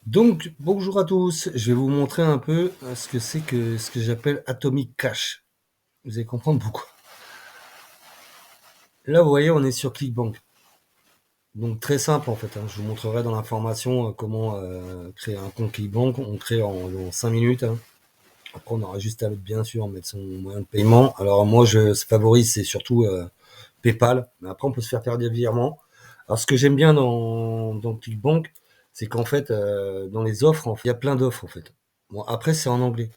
Donc, bonjour à tous. Je vais vous montrer un peu ce que c'est que ce que j'appelle Atomic Cash. Vous allez comprendre pourquoi. Là, vous voyez, on est sur ClickBank. Donc, très simple en fait, hein. Je vous montrerai dans l'information comment créer un compte ClickBank. On crée en 5 minutes, hein. Après, on aura juste à bien sûr mettre son moyen de paiement. Alors, moi, je favorise, c'est surtout PayPal. Mais après, on peut se faire des virements. Alors, ce que j'aime bien dans ClickBank, c'est qu'en fait, dans les offres, il y a plein d'offres en fait. Bon, après, c'est en anglais.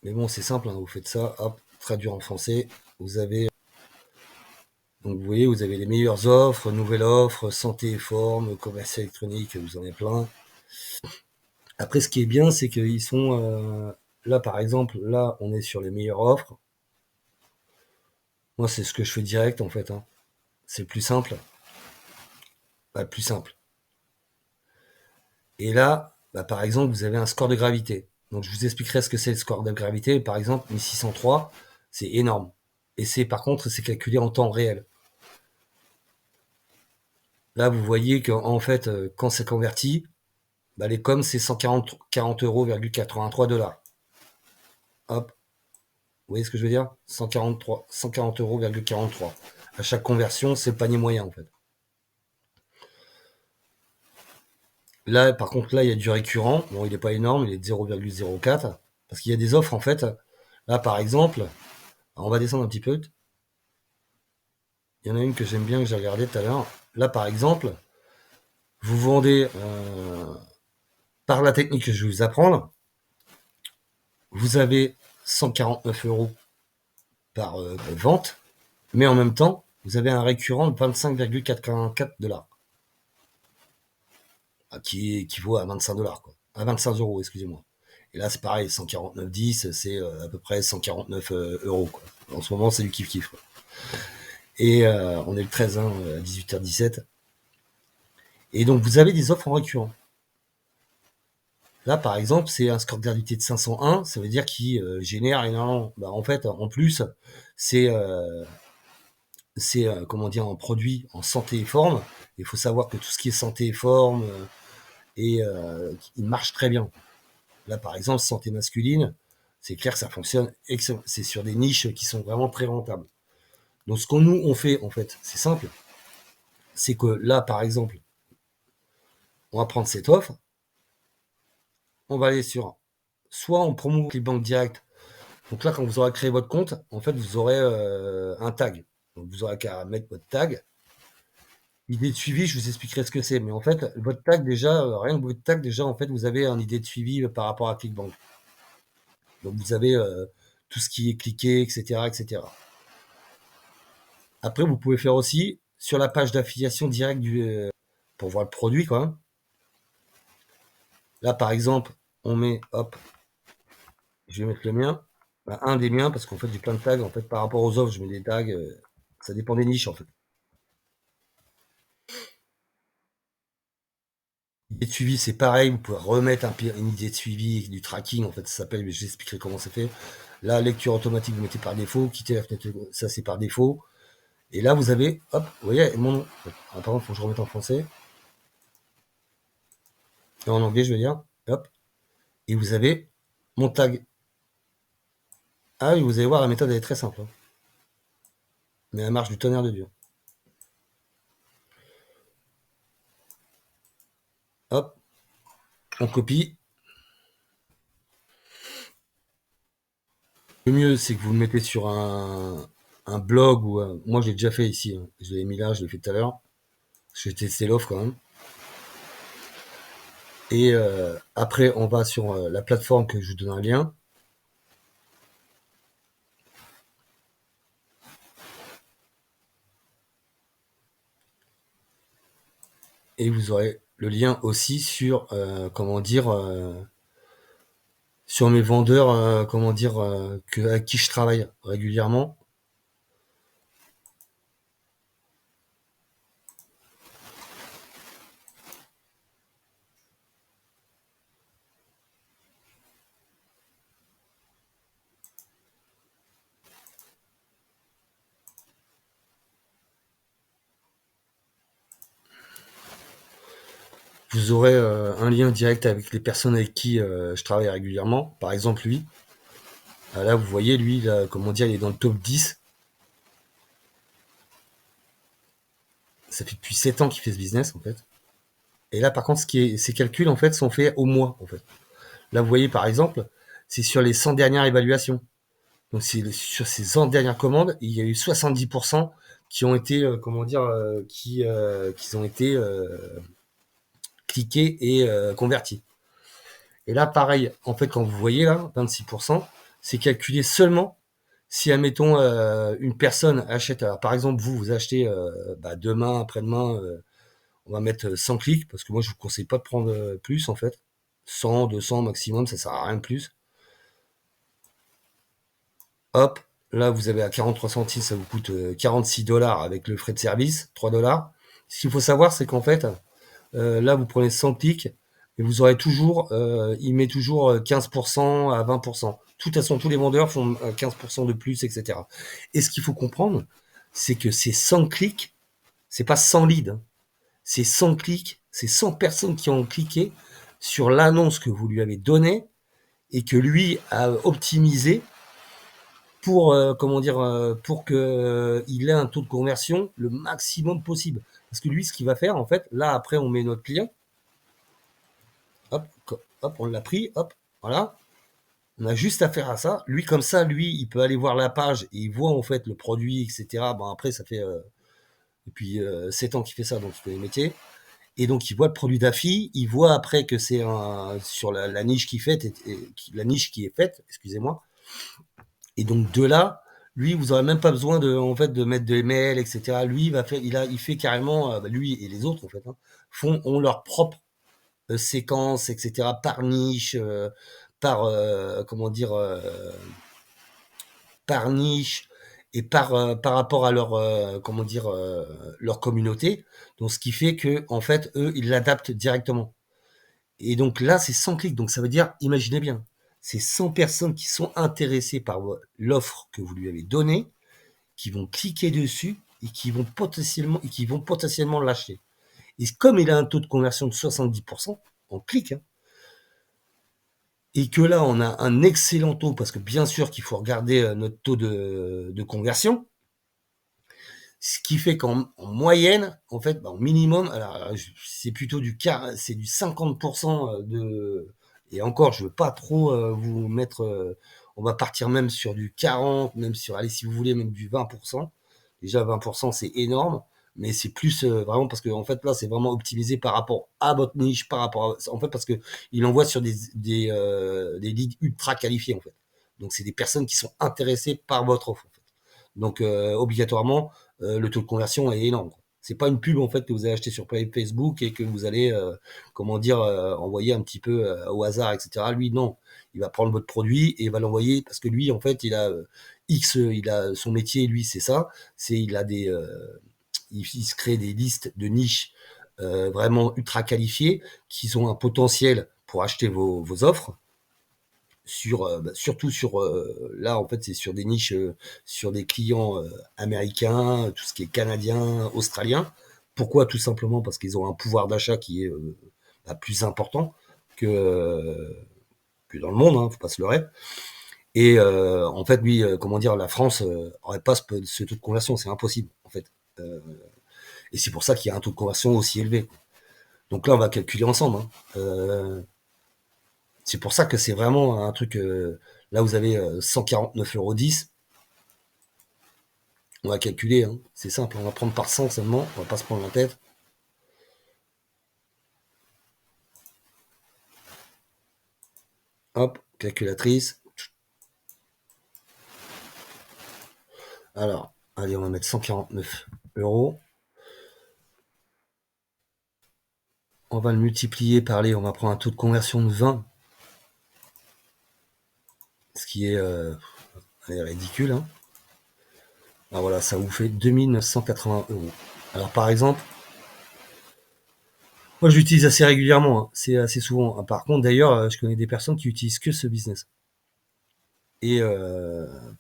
Mais bon, c'est simple, hein, vous faites ça, hop, traduire en français. Vous avez, donc vous voyez, vous avez les meilleures offres, nouvelles offres, santé et forme, commerce électronique, vous en avez plein. Après, ce qui est bien, c'est qu'ils sont, là par exemple, là, on est sur les meilleures offres. Moi, c'est ce que je fais direct en fait, hein. C'est plus simple, pas plus simple. Et là, bah, par exemple, vous avez un score de gravité. Donc, je vous expliquerai ce que c'est le score de gravité. Par exemple, 1603, c'est énorme. Et c'est, par contre, c'est calculé en temps réel. Là, vous voyez qu'en fait, quand c'est converti, bah, les coms, c'est 140 euros,83 dollars. Hop, vous voyez ce que je veux dire? 140 euros,43. À chaque conversion, c'est le panier moyen, en fait. Là, par contre, là, il y a du récurrent. Bon, il n'est pas énorme, il est de 0,04. Parce qu'il y a des offres, en fait. Là, par exemple, on va descendre un petit peu. Il y en a une que j'aime bien, que j'ai regardée tout à l'heure. Là, par exemple, vous vendez, par la technique que je vais vous apprendre, vous avez 149 euros par vente, mais en même temps, vous avez un récurrent de 25,84 dollars, qui équivaut à 25 dollars, quoi. À 25 euros, excusez-moi. Et là, c'est pareil, 149,10, c'est à peu près 149 euros, quoi. En ce moment, c'est du kiff-kiff, quoi. Et on est le 13, hein, à 18h17. Et donc, vous avez des offres en récurrent. Là, par exemple, c'est un score de gravité de 501, ça veut dire qu'il génère énormément. Bah, en fait, en plus, c'est comment dire, un produit en santé et forme. Il faut savoir que tout ce qui est santé et forme, et il marche très bien. Là, par exemple, santé masculine, c'est clair que ça fonctionne. C'est sur des niches qui sont vraiment très rentables. Donc, ce qu'on nous on fait, en fait, c'est simple. C'est que là, par exemple, on va prendre cette offre, on va aller sur, soit on promouve les banques directes. Donc là, quand vous aurez créé votre compte, en fait, vous aurez un tag. Donc, vous aurez qu'à mettre votre tag. Idée de suivi, je vous expliquerai ce que c'est. Mais en fait, votre tag, déjà, rien que votre tag, déjà, en fait, vous avez une idée de suivi par rapport à ClickBank. Donc, vous avez tout ce qui est cliqué, etc., etc. Après, vous pouvez faire aussi sur la page d'affiliation directe pour voir le produit, quoi. Là, par exemple, on met, hop, je vais mettre le mien. Bah, un des miens, parce qu'en fait, j'ai plein de tags. En fait, par rapport aux offres, je mets des tags. Ça dépend des niches, en fait. Idée de suivi, c'est pareil. Vous pouvez remettre une idée de suivi, du tracking, en fait, ça s'appelle, mais je vous expliquerai comment c'est fait. Là, lecture automatique, vous mettez par défaut. Quitter la fenêtre, ça, c'est par défaut. Et là, vous avez, hop, vous voyez, mon nom. Ah, par contre, il faut que je remette en français. Et en anglais, je veux dire. Hop. Et vous avez mon tag. Ah oui, vous allez voir, la méthode, elle est très simple, hein. Mais elle marche du tonnerre de Dieu. Hop, on copie. Le mieux, c'est que vous le mettez sur un blog ou moi, j'ai déjà fait ici, hein. Je l'ai mis là, je l'ai fait tout à l'heure. J'ai testé l'offre quand même. Et après, on va sur la plateforme que je vous donne un lien. Et vous aurez le lien aussi sur, comment dire, sur mes vendeurs, comment dire, à qui je travaille régulièrement. vous aurez un lien direct avec les personnes avec qui je travaille régulièrement. Par exemple, lui. Là, vous voyez, lui, là, comment dire, il est dans le top 10. Ça fait depuis 7 ans qu'il fait ce business, en fait. Et là, par contre, ces calculs, en fait, sont faits au mois, en fait. Là, vous voyez, par exemple, c'est sur les 100 dernières évaluations. Donc, sur ces 100 dernières commandes, il y a eu 70% qui ont été, comment dire, qui ont été cliqués et convertis. Et là, pareil, en fait, quand vous voyez là, 26%, c'est calculé seulement si, admettons, une personne achète, alors, par exemple, vous achetez demain, après-demain, on va mettre 100 clics, parce que moi, je vous conseille pas de prendre plus, en fait. 100, 200 maximum, ça sert à rien de plus. Hop, là, vous avez à 43 centimes, ça vous coûte 46 dollars avec le frais de service, 3 dollars. Ce qu'il faut savoir, c'est qu'en fait, là, vous prenez 100 clics et vous aurez toujours, il met toujours 15% à 20%. De toute façon, tous les vendeurs font 15% de plus, etc. Et ce qu'il faut comprendre, c'est que ces 100 clics, c'est pas 100 leads, hein. C'est 100 clics, c'est 100 personnes qui ont cliqué sur l'annonce que vous lui avez donnée et que lui a optimisé pour comment dire pour que il ait un taux de conversion le maximum possible. Parce que lui, ce qu'il va faire, en fait, là après, on met notre client. Hop, hop, on l'a pris, hop, voilà. On a juste à faire à ça. Lui, comme ça, lui, il peut aller voir la page et il voit en fait le produit, etc. Bon, après, ça fait depuis 7 ans qu'il fait ça, donc il connaît le métier. Et donc, il voit le produit d'affi, il voit après que c'est sur la niche qui fait, la niche qui est faite, excusez-moi. Et donc, de là, lui, vous n'aurez même pas besoin de, en fait, de mettre des mails, etc. Lui, il va faire, il fait carrément, lui et les autres, en fait, hein, ont leur propre séquences, etc., par niche, par, comment dire, par niche et par rapport à leur, comment dire, leur communauté. Donc, ce qui fait que, en fait, eux, ils l'adaptent directement. Et donc là, c'est 100 clics. Donc, ça veut dire, imaginez bien, c'est 100 personnes qui sont intéressées par l'offre que vous lui avez donnée, qui vont cliquer dessus et qui vont potentiellement l'acheter. Et comme il a un taux de conversion de 70%, on clique, hein, et que là, on a un excellent taux, parce que bien sûr qu'il faut regarder notre taux de conversion, ce qui fait qu'en moyenne, en fait, en minimum, alors c'est plutôt c'est du 50% et encore, je veux pas trop vous mettre, on va partir même sur du 40, même sur, allez, si vous voulez, même du 20%. Déjà, 20%, c'est énorme, mais c'est plus vraiment parce que, en fait, là, c'est vraiment optimisé par rapport à votre niche, en fait, parce que il envoie sur des leads ultra qualifiés, en fait. Donc, c'est des personnes qui sont intéressées par votre offre, en fait. Donc, obligatoirement, le taux de conversion est énorme. C'est pas une pub en fait que vous allez acheter sur Facebook et que vous allez, comment dire, envoyer un petit peu au hasard, etc. Lui, non, il va prendre votre produit et il va l'envoyer parce que lui, en fait, il a il a son métier, lui, c'est ça. Il a il se crée des listes de niches vraiment ultra qualifiées qui ont un potentiel pour acheter vos offres surtout sur là en fait c'est sur des niches sur des clients américains, tout ce qui est canadien, australien. Pourquoi? Tout simplement parce qu'ils ont un pouvoir d'achat qui est plus important que que dans le monde, hein, faut pas se leurrer. Et en fait lui comment dire, la France aurait pas ce taux de conversion, c'est impossible en fait. Euh, et c'est pour ça qu'il y a un taux de conversion aussi élevé. Donc là on va calculer ensemble, hein. C'est pour ça que c'est vraiment un truc. Là, vous avez 149,10 €. On va calculer, hein. C'est simple. On va prendre par 100 seulement. On va pas se prendre la tête. Hop, calculatrice. Alors, allez, on va mettre 149 €. On va le multiplier par les. On va prendre un taux de conversion de 20. Ce qui est ridicule, hein. Alors voilà, ça vous fait 2 980 €. Alors par exemple, moi je l'utilise assez régulièrement, hein. C'est assez souvent. Par contre, d'ailleurs, je connais des personnes qui utilisent que ce business. Et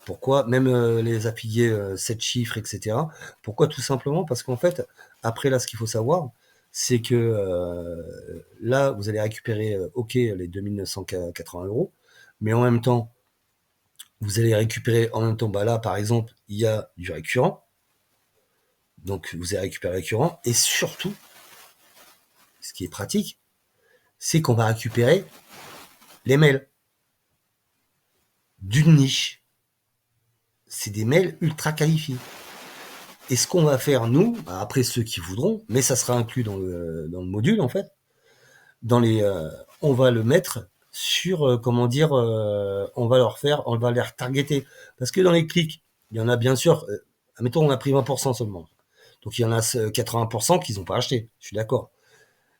pourquoi? Même les affiliés 7 chiffres, etc. Pourquoi? Tout simplement parce qu'en fait, après là, ce qu'il faut savoir, c'est que là, vous allez récupérer, OK, les 2 980 €, mais en même temps, vous allez récupérer en même temps, bah, là, par exemple, il y a du récurrent, donc vous allez récupérer le récurrent et surtout, ce qui est pratique, c'est qu'on va récupérer les mails d'une niche. C'est des mails ultra qualifiés. Et ce qu'on va faire, nous, bah, après ceux qui voudront, mais ça sera inclus dans le module, en fait, dans les, on va le mettre sur, comment dire, on va les retargeter. Parce que dans les clics, il y en a bien sûr, admettons, on a pris 20% seulement. Donc il y en a 80% qui n'ont pas acheté, je suis d'accord.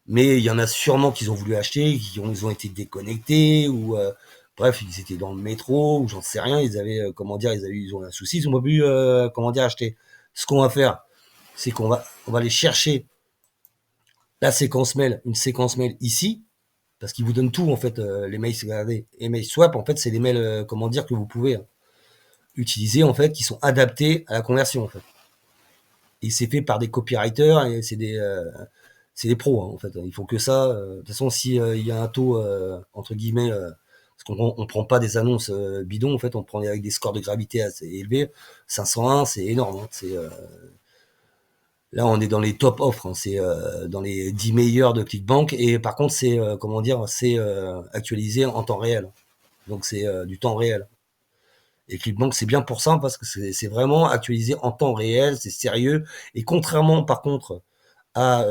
Mais il y en a sûrement qui ont voulu acheter, ils ont été déconnectés, ou bref, ils étaient dans le métro, ou j'en sais rien, ils avaient, comment dire, ils ont un souci, ils ont pas pu, comment dire, acheter. Ce qu'on va faire, c'est on va aller chercher la séquence mail, une séquence mail ici, parce qu'il vous donne tout en fait, les mails, regardez, les mails swap en fait c'est les mails, comment dire, que vous pouvez utiliser en fait, qui sont adaptés à la conversion en fait. Et c'est fait par des copywriters et c'est des pros hein, en fait. Il faut que ça. De toute façon, si il y a un taux entre guillemets, parce qu'on prend pas des annonces bidons en fait, on prend avec des scores de gravité assez élevés. 501, c'est énorme. Hein, c'est là, on est dans les top offres, hein, c'est dans les 10 meilleurs de ClickBank. Et par contre, c'est comment dire, c'est actualisé en temps réel. Donc c'est du temps réel. Et ClickBank, c'est bien pour ça parce que c'est vraiment actualisé en temps réel, c'est sérieux. Et contrairement, par contre, à,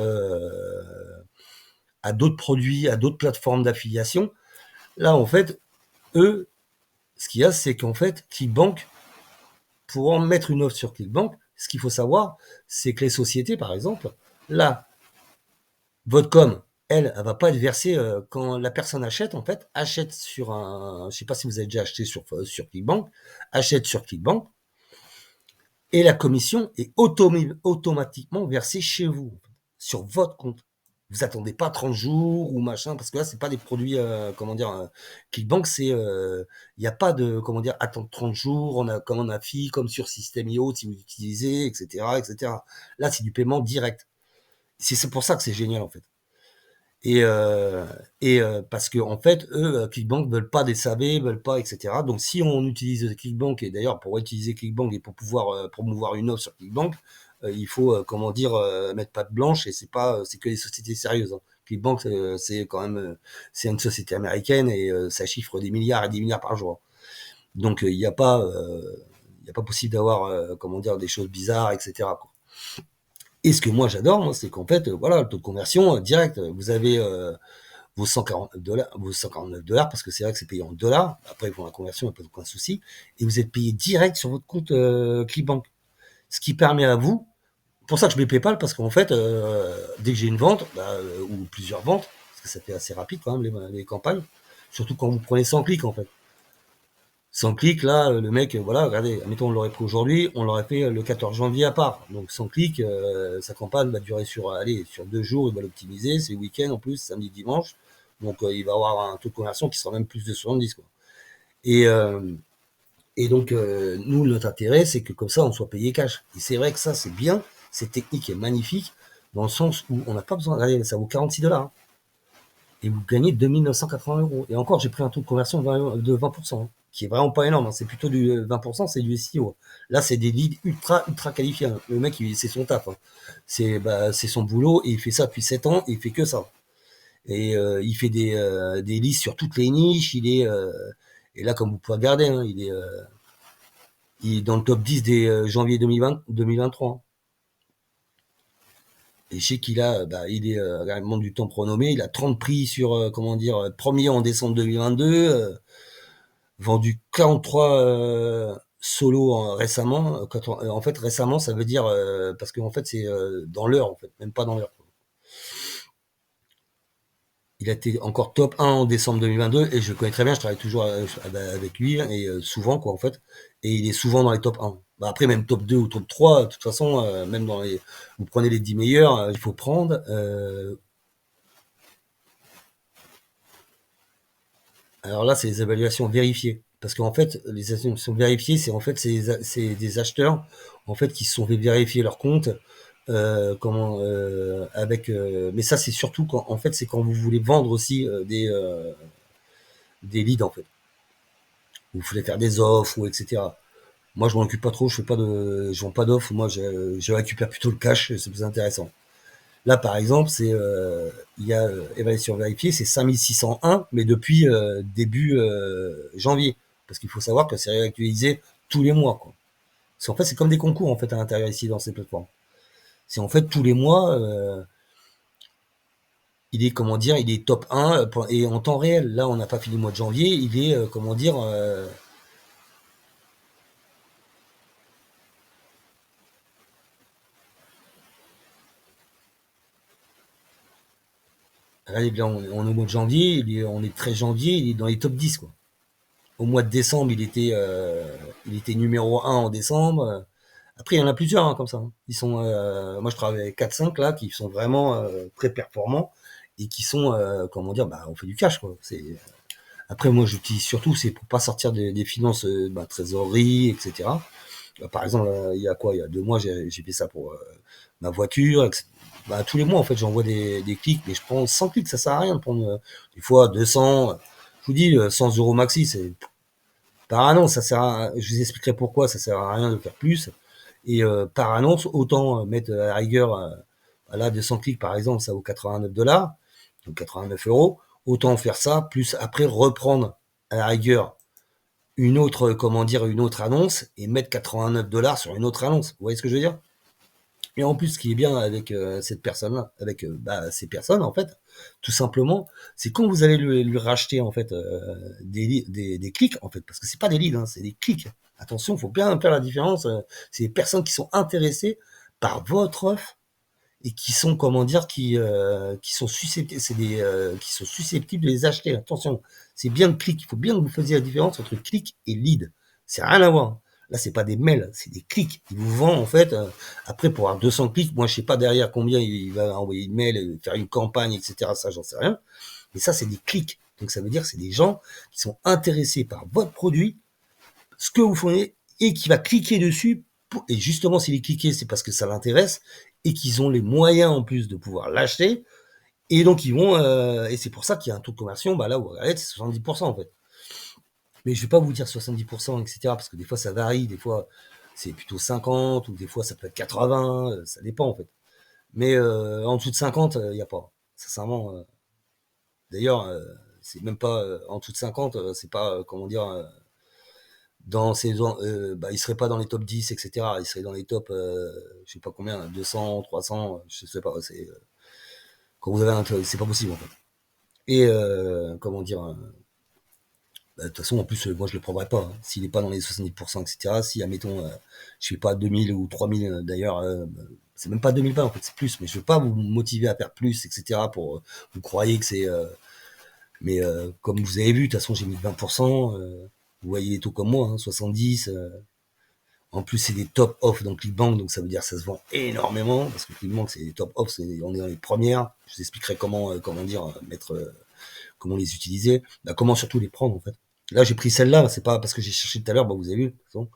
à d'autres produits, à d'autres plateformes d'affiliation, là, en fait, eux, ce qu'il y a, c'est qu'en fait, ClickBank, pour en mettre une offre sur ClickBank, ce qu'il faut savoir, c'est que les sociétés, par exemple, là, votre com, elle va pas être versée quand la personne achète, en fait, achète sur un, je sais pas si vous avez déjà acheté sur ClickBank, achète sur ClickBank, et la commission est automatiquement versée chez vous, sur votre compte. Vous attendez pas 30 jours ou machin, parce que là, c'est pas des produits, comment dire, Clickbank, c'est, il n'y a pas de, comment dire, attendre 30 jours, on a, comme on a FI, comme sur System.io, si vous utilisez, etc., etc. Là, c'est du paiement direct. C'est pour ça que c'est génial, en fait. Et, parce que en fait, eux, Clickbank veulent pas des SAV, veulent pas, etc. Donc, si on utilise Clickbank, et d'ailleurs, pour utiliser Clickbank et pour pouvoir promouvoir une offre sur Clickbank, il faut, comment dire, mettre patte blanche, et c'est que les sociétés sérieuses. Hein. Clickbank, c'est quand même, c'est une société américaine et ça chiffre des milliards et des milliards par jour. Donc, il n'y a pas possible d'avoir, comment dire, des choses bizarres, etc. Quoi. Et ce que moi j'adore, moi, c'est qu'en fait, voilà, le taux de conversion direct. Vous avez vos 149 $, vos 149 $, parce que c'est vrai que c'est payé en dollars. Après, pour la conversion, il n'y a pas aucun souci. Et vous êtes payé direct sur votre compte ClickBank. Ce qui permet à vous, pour ça que je mets PayPal, parce qu'en fait, dès que j'ai une vente, ou plusieurs ventes, parce que ça fait assez rapide quand même les campagnes, surtout quand vous prenez 100 clics en fait. 100 clics, là, le mec, voilà, regardez, admettons, on l'aurait pris aujourd'hui, on l'aurait fait le 14 janvier à part. Donc 100 clics, sa campagne va durer sur 2 jours, il va l'optimiser, c'est le week-end en plus, samedi, dimanche. Donc il va avoir un taux de conversion qui sera même plus de 70, quoi. Et, euh, et donc, nous, notre intérêt, c'est que comme ça, on soit payé cash. Et c'est vrai que ça, c'est bien, cette technique est magnifique, dans le sens où on n'a pas besoin, regardez, ça vaut 46 $. Hein, et vous gagnez 2 980 €. Et encore, j'ai pris un taux de conversion de 20%, hein, qui est vraiment pas énorme. Hein, c'est plutôt du 20%, c'est du SEO. Là, c'est des leads ultra qualifiés. Hein. Le mec, c'est son taf. Hein. C'est son boulot et il fait ça depuis 7 ans et il fait que ça. Et il fait des listes sur toutes les niches. Et là, comme vous pouvez regarder, hein, il est dans le top 10 des janvier 2023. Hein. Et je sais qu'il a, il est réellement du temps pronommé. Il a 30 prix sur, comment dire, premier en décembre 2022, vendu 43 solos récemment. En fait, récemment, ça veut dire parce qu'en fait, c'est dans l'heure, en fait, même pas dans l'heure. Il a été encore top 1 en décembre 2022 et je le connais très bien. Je travaille toujours avec lui et souvent, quoi, en fait. Et il est souvent dans les top 1. Après, même top 2 ou top 3, de toute façon, même vous prenez les 10 meilleurs, il faut prendre. Alors là, c'est les évaluations vérifiées. Parce qu'en fait, les évaluations vérifiées, c'est en fait c'est des acheteurs en fait qui se sont fait vérifier leur compte mais ça c'est surtout quand en fait c'est quand vous voulez vendre aussi des leads en fait. Vous voulez faire des offres ou etc. Moi je m'en occupe pas trop, je vends pas d'offres, moi je récupère plutôt le cash, c'est plus intéressant. Là par exemple il y a évaluation vérifiée, c'est 5601 mais depuis début janvier, parce qu'il faut savoir que c'est réactualisé tous les mois quoi. Parce qu'en fait c'est comme des concours en fait à l'intérieur ici dans ces plateformes. C'est en fait tous les mois il est comment dire, il est top 1 et en temps réel. Là, on n'a pas fini le mois de janvier, il est comment dire allez, là, on est au mois de janvier, on est 13 janvier, il est dans les top 10 quoi. Au mois de décembre, il était numéro 1 en décembre. Après, il y en a plusieurs hein, comme ça. Ils sont moi je travaille avec 4-5 là qui sont vraiment très performants et qui sont comment dire bah on fait du cash quoi. C'est après moi j'utilise surtout c'est pour pas sortir des finances trésorerie etc. Par exemple, il y a quoi? Il y a 2 mois, j'ai fait ça pour ma voiture. Bah, tous les mois, en fait, j'envoie des clics, mais je prends 100 clics, ça sert à rien de prendre des fois 200. Je vous dis, 100 euros maxi, c'est par annonce, ça sert à, je vous expliquerai pourquoi ça sert à rien de faire plus. Et par annonce, autant mettre à la rigueur, là, 200 clics par exemple, ça vaut 89 $, donc 89 €. Autant faire ça, plus après reprendre à la rigueur une autre, comment dire, une autre annonce et mettre 89 $ sur une autre annonce. Vous voyez ce que je veux dire? Et en plus, ce qui est bien avec cette personne-là, avec ces personnes, en fait, tout simplement, c'est quand vous allez lui racheter en fait des clics, en fait, parce que c'est pas des leads, hein, c'est des clics. Attention, il faut bien faire la différence. C'est des personnes qui sont intéressées par votre offre et qui sont comment dire qui sont susceptibles qui sont susceptibles de les acheter. Attention, c'est bien le clic, il faut bien que vous fassiez la différence entre clic et lead. C'est rien à voir. Là, c'est pas des mails, c'est des clics. Il vous vend en fait après pour avoir 200 clics, moi je sais pas derrière combien il va envoyer de mails, faire une campagne, etc. Ça, j'en sais rien. Mais ça, c'est des clics. Donc ça veut dire que c'est des gens qui sont intéressés par votre produit, ce que vous fournissez, et qui va cliquer dessus. Et justement, s'il est cliqué, c'est parce que ça l'intéresse et qu'ils ont les moyens en plus de pouvoir l'acheter. Et donc, ils vont. Et c'est pour ça qu'il y a un taux de conversion, bah là où regardez, c'est 70% en fait. Mais je vais pas vous dire 70%, etc. Parce que des fois, ça varie. Des fois, c'est plutôt 50 ou des fois, ça peut être 80. Ça dépend en fait. Mais en dessous de 50, il n'y a pas. Sincèrement. D'ailleurs, c'est même pas en dessous de 50, c'est pas, comment dire, dans ces il serait pas dans les top 10 etc, il serait dans les top je sais pas combien 200 300 je sais pas c'est quand vous avez c'est pas possible en fait et comment dire de toute façon en plus moi je le prendrais pas hein. S'il est pas dans les 70% etc, si admettons je sais pas 2000 ou 3000 d'ailleurs c'est même pas 2020 en fait c'est plus mais je veux pas vous motiver à faire plus etc pour vous croyez que c'est mais comme vous avez vu de toute façon j'ai mis 20%. Vous voyez les taux comme moi, hein, 70. En plus, c'est des top off dans ClickBank, donc ça veut dire que ça se vend énormément, parce que ClickBank, c'est des top off, on est dans les premières. Je vous expliquerai comment dire, mettre, comment les utiliser, comment surtout les prendre, en fait. Là, j'ai pris celle-là, c'est pas parce que j'ai cherché tout à l'heure, vous avez vu, de toute façon.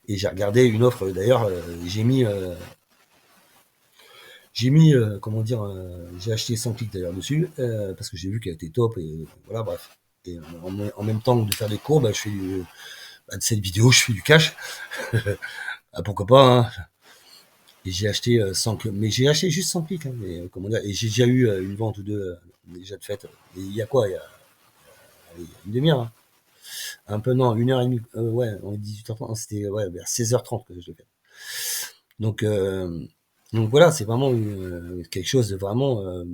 Et j'ai regardé une offre, d'ailleurs, comment dire, j'ai acheté 100 clics d'ailleurs dessus, parce que j'ai vu qu'elle était top, et voilà, bref. Et en même temps de faire des cours, je fais de cette vidéo, je fais du cash. Ah, pourquoi pas, hein. Et j'ai acheté 100 clics, mais j'ai acheté juste 100 clics, hein, mais, comment dire, et j'ai déjà eu une vente ou deux déjà de fait. Et il y a quoi? Il y a une demi-heure, hein. Un peu, non, une heure et demie. Ouais, on est 18h30, c'était ouais, vers 16h30 que je l'ai fait. Donc, voilà, c'est vraiment quelque chose de vraiment.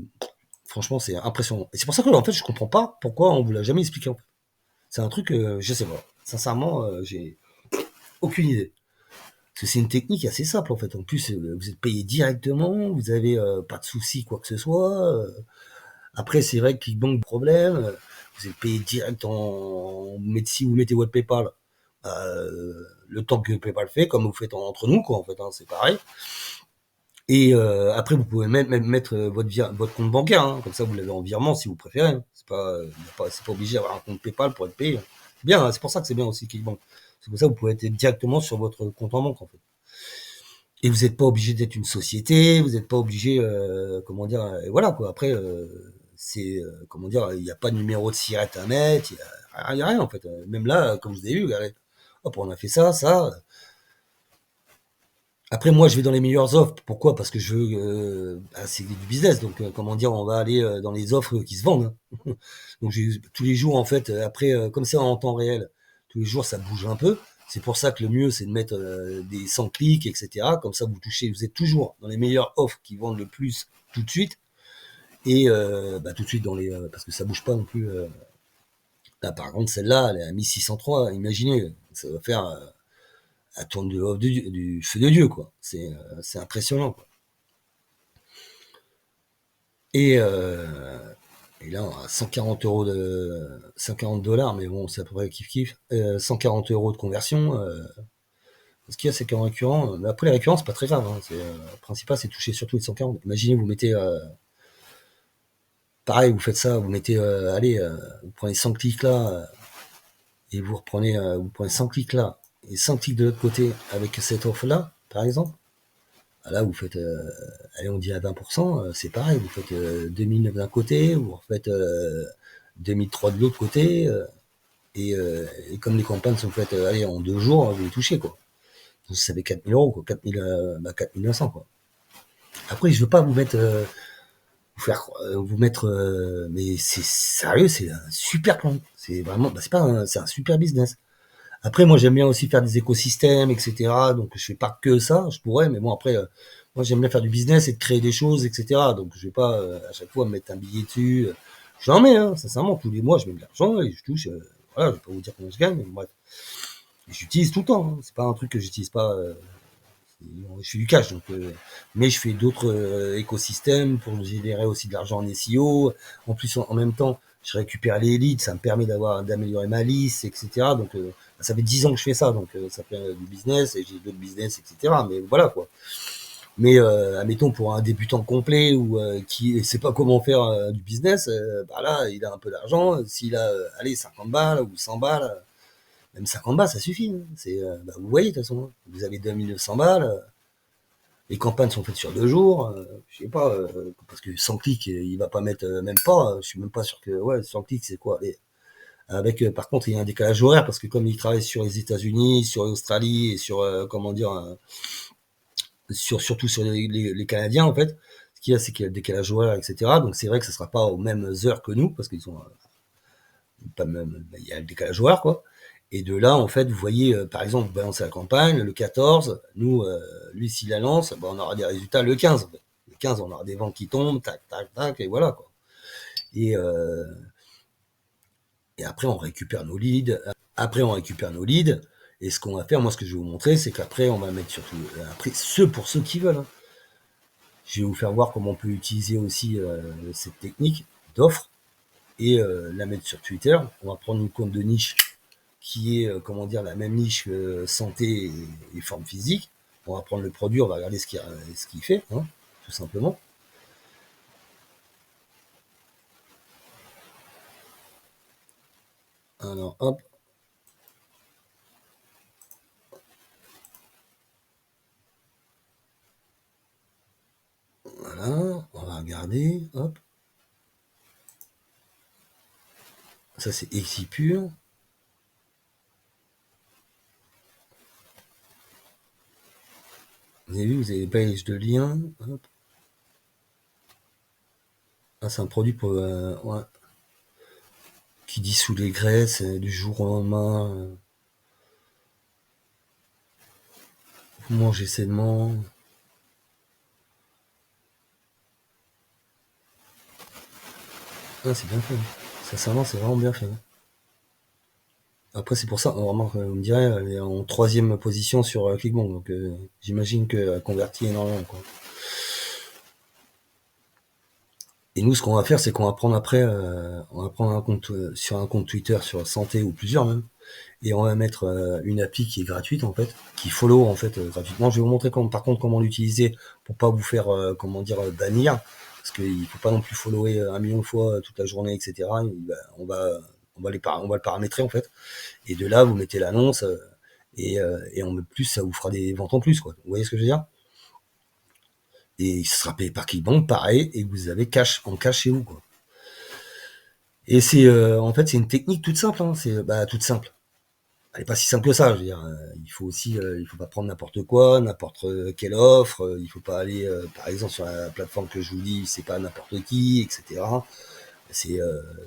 Franchement, c'est impressionnant. Et c'est pour ça que, en fait, je comprends pas pourquoi on vous l'a jamais expliqué. En fait. C'est un truc, je sais pas. Sincèrement, j'ai aucune idée. Parce que c'est une technique assez simple en fait. En plus, vous êtes payé directement, vous avez pas de soucis quoi que ce soit. Après, c'est vrai que Clickbank, problème, vous êtes payé direct si vous mettez votre PayPal, le temps que PayPal fait, comme vous faites entre nous quoi en fait, hein, c'est pareil. Et après, vous pouvez même mettre votre compte bancaire, hein, comme ça vous l'avez en virement si vous préférez. Hein. C'est pas obligé d'avoir un compte PayPal pour être payé. C'est bien, hein, c'est pour ça que c'est bien aussi Clickbank. C'est pour ça que vous pouvez être directement sur votre compte en banque en fait. Et vous n'êtes pas obligé d'être une société, vous n'êtes pas obligé, comment dire, et voilà quoi. Après, c'est, comment dire, il n'y a pas de numéro de cigarette à mettre, il y a rien en fait. Même là, comme vous avez vu, regardez, hop, on a fait ça, ça. Après, moi, je vais dans les meilleures offres. Pourquoi? Parce que je veux, bah, c'est du business. Donc, comment dire, on va aller dans les offres qui se vendent, hein. Donc, tous les jours, en fait, après, comme c'est en temps réel, tous les jours, ça bouge un peu. C'est pour ça que le mieux, c'est de mettre des 100 clics, etc. Comme ça, vous touchez, vous êtes toujours dans les meilleures offres qui vendent le plus tout de suite. Et bah, tout de suite dans les, parce que ça bouge pas non plus. Là, par contre, celle-là, elle est à 1603. Imaginez, ça va faire, elle tourne du feu de Dieu, quoi. C'est impressionnant, quoi. Et, là, on a 140 € 140 $, mais bon, c'est à peu près kiff-kiff. 140 € de conversion. Ce qu'il y a, c'est qu'en récurrent, mais après les récurrents, c'est pas très grave, hein. Le principal, c'est toucher surtout les 140. Imaginez, vous mettez, pareil, vous faites ça, vous mettez, allez, vous prenez 100 clics là, et vous prenez 100 clics là, et 100 clics de l'autre côté avec cette offre-là, par exemple. Là, vous faites, allez, on dit à 20%, c'est pareil, vous faites 2009 d'un côté, vous refaites 2003 de l'autre côté, et comme les campagnes sont faites, allez, en 2 jours, vous les touchez, quoi. Donc, ça fait 4000 €, quoi, 4000, 4900, quoi. Après, je veux pas vous mettre, vous mettre, mais c'est sérieux, c'est un super plan. C'est vraiment, bah, c'est un super business. Après, moi, j'aime bien aussi faire des écosystèmes, etc. Donc, je fais pas que ça. Je pourrais, mais bon, après, moi, j'aime bien faire du business et de créer des choses, etc. Donc, je vais pas à chaque fois me mettre un billet dessus. J'en mets, hein, sincèrement, tous les mois, je mets de l'argent et je touche. Voilà, je vais pas vous dire combien je gagne, mais bref. Et j'utilise tout le temps, hein. C'est pas un truc que j'utilise pas. Je fais du cash, donc, mais je fais d'autres écosystèmes pour générer aussi de l'argent en SEO. En plus, en même temps, je récupère les leads, ça me permet d'améliorer ma liste, etc. Donc, ça fait 10 ans que je fais ça, donc ça fait du business et j'ai d'autres business, etc. Mais voilà quoi. Mais admettons pour un débutant complet ou qui ne sait pas comment faire du business, bah là, il a un peu d'argent. S'il a, allez, 50 balles ou 100 balles, même 50 balles, ça suffit, hein. Bah, vous voyez, de toute façon, hein. Vous avez 2900 balles. Les campagnes sont faites sur 2 jours. Je sais pas, parce que 100 clics, il va pas mettre, même pas. Je suis même pas sûr que, ouais, 100 clics, c'est quoi? Allez. Avec, par contre, il y a un décalage horaire parce que comme il travaille sur les États-Unis, sur l'Australie et sur, comment dire, surtout sur les Canadiens, en fait. Ce qu'il y a, c'est qu'il y a le décalage horaire, etc. Donc c'est vrai que ça sera pas aux mêmes heures que nous parce qu'ils sont pas même, il y a le décalage horaire, quoi. Et de là, en fait, vous voyez, par exemple, vous balancez la campagne le 14, nous, lui, s'il la lance, bah, on aura des résultats le 15. En fait. Le 15, on aura des ventes qui tombent, tac, tac, tac, et voilà, quoi. Et, euh, et après, on récupère nos leads. Après, on récupère nos leads. Et ce qu'on va faire, moi, ce que je vais vous montrer, c'est qu'après, on va mettre surtout, après, pour ceux qui veulent, hein. Je vais vous faire voir comment on peut utiliser aussi cette technique d'offre et la mettre sur Twitter. On va prendre une compte de niche qui est, comment dire, la même niche que santé et forme physique. On va prendre le produit, on va regarder ce qu'il fait, hein, tout simplement. Alors, hop, voilà, on va regarder, hop. Ça, c'est Exipure. Vous avez vu, vous avez les pages de liens, hop. Ah, c'est un produit pour, ouais, qui dissout les graisses du jour au lendemain. Vous mangez sainement. Ah, c'est bien fait. Sincèrement, c'est vraiment bien fait. Après, c'est pour ça, on remarque, on me dirait, elle est en troisième position sur Clickbank, donc j'imagine qu'elle convertit énormément, quoi. Et nous, ce qu'on va faire, c'est qu'on va prendre après, on va prendre un compte sur un compte Twitter sur santé ou plusieurs même, et on va mettre une appli qui est gratuite en fait, qui follow en fait gratuitement. Je vais vous montrer par contre comment l'utiliser pour pas vous faire comment dire bannir, parce qu'il faut pas non plus follower 1 million de fois toute la journée, etc. On va le paramétrer en fait, et de là vous mettez l'annonce et en plus ça vous fera des ventes en plus quoi. Vous voyez ce que je veux dire? et ce sera payé par Clickbank, pareil, et vous avez en cash chez vous, quoi. Et en fait, c'est une technique toute simple, hein, toute simple. Elle est pas si simple que ça, je veux dire. Il faut pas prendre n'importe quoi, n'importe quelle offre. Il faut pas aller, par exemple, sur la plateforme que je vous dis, c'est pas n'importe qui, etc.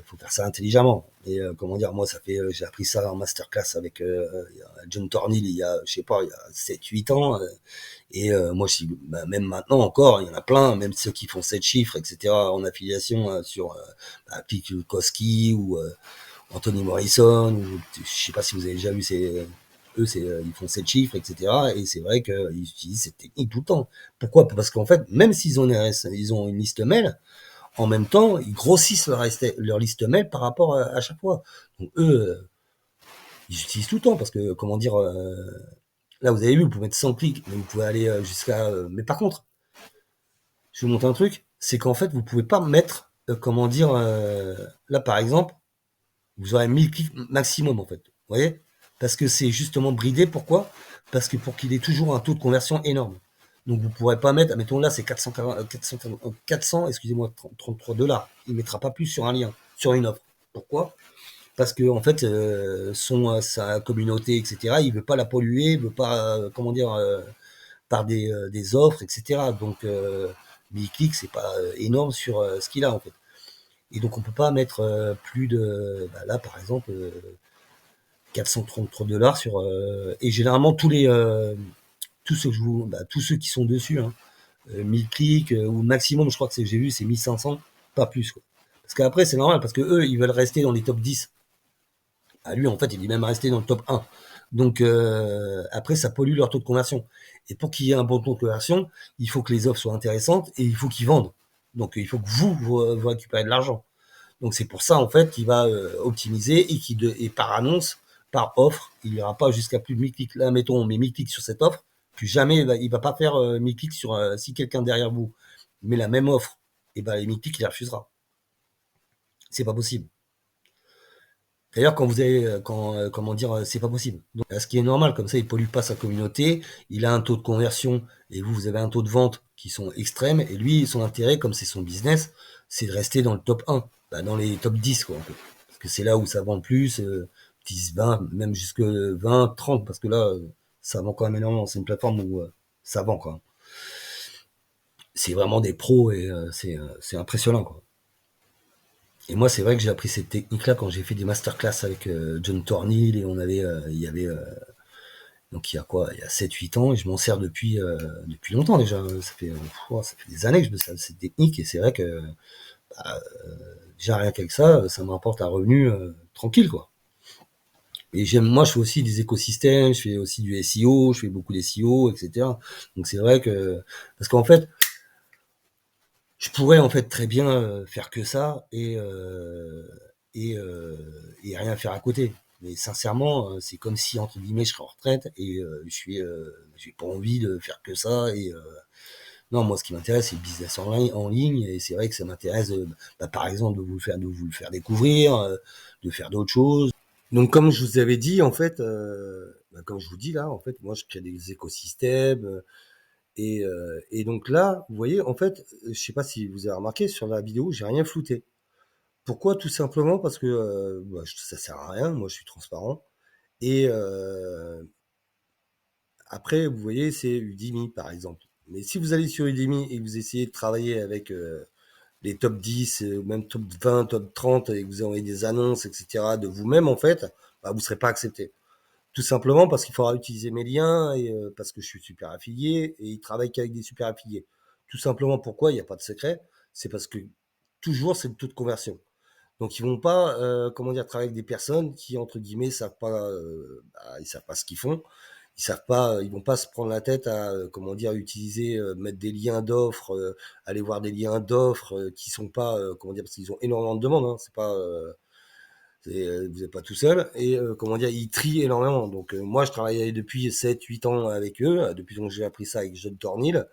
Faut faire ça intelligemment. Et comment dire, moi, j'ai appris ça en masterclass avec John Tornil il y a, je sais pas, il y a 7, 8 ans. Et moi, même maintenant encore, il y en a plein, même ceux qui font 7 chiffres, etc. en affiliation sur Kikowski ou Anthony Morrison, ou je sais pas si vous avez déjà vu ils font 7 chiffres, etc. Et c'est vrai qu'ils utilisent cette technique tout le temps. Pourquoi? Parce qu'en fait, même s'ils ils ont une liste mail, en même temps, ils grossissent leur liste mail par rapport à chaque fois. Donc eux, ils utilisent tout le temps parce que, comment dire, là vous avez vu, vous pouvez mettre 100 clics, mais vous pouvez aller jusqu'à. Mais par contre, je vais vous montrer un truc, c'est qu'en fait, vous pouvez pas mettre, comment dire, là par exemple, vous aurez 1000 clics maximum en fait. Vous voyez? Parce que c'est justement bridé. Pourquoi? Parce que pour qu'il ait toujours un taux de conversion énorme. Donc vous ne pourrez pas mettre, admettons là c'est 400, excusez-moi, 33 $. Il ne mettra pas plus sur un lien, sur une offre. Pourquoi? Parce que en fait, sa communauté, etc., il veut pas la polluer, il veut pas, comment dire, par des offres, etc. Donc 1000 clics, c'est pas énorme sur ce qu'il a en fait. Et donc on peut pas mettre plus de, là par exemple, 433 $ sur. Et généralement tous ceux qui sont dessus, hein, 1000 clics ou maximum, je crois que j'ai vu, c'est 1500, pas plus, quoi. Parce qu'après, c'est normal, parce que eux, ils veulent rester dans les top 10. À lui, en fait, il est même resté dans le top 1. Donc après, ça pollue leur taux de conversion. Et pour qu'il y ait un bon taux de conversion, il faut que les offres soient intéressantes et il faut qu'ils vendent. Donc il faut que vous récupérez de l'argent. Donc c'est pour ça en fait qu'il va optimiser et par annonce, par offre, il n'ira pas jusqu'à plus de 1000 clics. Là, mettons, on met 1000 clics sur cette offre, puis jamais il va pas faire 1000 clics sur si quelqu'un derrière vous met la même offre, et ben les 1000 clics il les refusera. C'est pas possible. D'ailleurs, quand vous avez, comment dire, c'est pas possible. Donc, ce qui est normal, comme ça, il pollue pas sa communauté. Il a un taux de conversion et vous avez un taux de vente qui sont extrêmes. Et lui, son intérêt, comme c'est son business, c'est de rester dans le top 1, dans les top 10, quoi, un peu. Parce que c'est là où ça vend le plus, 10, 20, même jusque 20, 30, parce que là, ça vend quand même énormément. C'est une plateforme où ça vend, quoi. C'est vraiment des pros et c'est impressionnant, quoi. Et moi, c'est vrai que j'ai appris cette technique-là quand j'ai fait des masterclass avec John Tornil et il y avait, donc il y a quoi, il y a 7, 8 ans et je m'en sers depuis longtemps déjà. Ça fait des années que je me sers de cette technique et c'est vrai que bah, déjà rien qu'avec ça, ça me rapporte un revenu tranquille, quoi. Et moi, je fais aussi des écosystèmes, je fais aussi du SEO, je fais beaucoup d'SEO, etc. Donc c'est vrai que, parce qu'en fait, je pourrais en fait très bien faire que ça et rien faire à côté. Mais sincèrement, c'est comme si entre guillemets je serais en retraite et j'ai pas envie de faire que ça. Non, moi ce qui m'intéresse c'est le business en ligne et c'est vrai que ça m'intéresse, par exemple de vous le faire découvrir, de faire d'autres choses. Donc comme je vous avais dit en fait, comme je vous dis là, en fait moi je crée des écosystèmes. Et donc là, vous voyez, en fait, je sais pas si vous avez remarqué sur la vidéo, j'ai rien flouté. Pourquoi? Tout simplement parce que ça sert à rien. Moi, je suis transparent. Et après, vous voyez, c'est Udemy par exemple. Mais si vous allez sur Udemy et que vous essayez de travailler avec les top 10, ou même top 20, top 30, et que vous envoyez des annonces, etc., de vous-même, en fait, bah, vous ne serez pas accepté. Tout simplement parce qu'il faudra utiliser mes liens et parce que je suis super affilié et ils travaillent qu'avec des super affiliés. Tout simplement pourquoi, il n'y a pas de secret, c'est parce que toujours c'est le taux de conversion. Donc ils vont pas, comment dire, travailler avec des personnes qui entre guillemets savent pas, ils savent pas ce qu'ils font. Ils savent pas, ils vont pas se prendre la tête à, comment dire, utiliser, mettre des liens d'offres, aller voir des liens d'offres qui sont pas, comment dire, parce qu'ils ont énormément de demandes. Hein, c'est pas, vous n'êtes pas tout seul et comment dire, ils trient énormément. Donc moi, je travaillais depuis 7, 8 ans avec eux, depuis que j'ai appris ça avec John Tornil.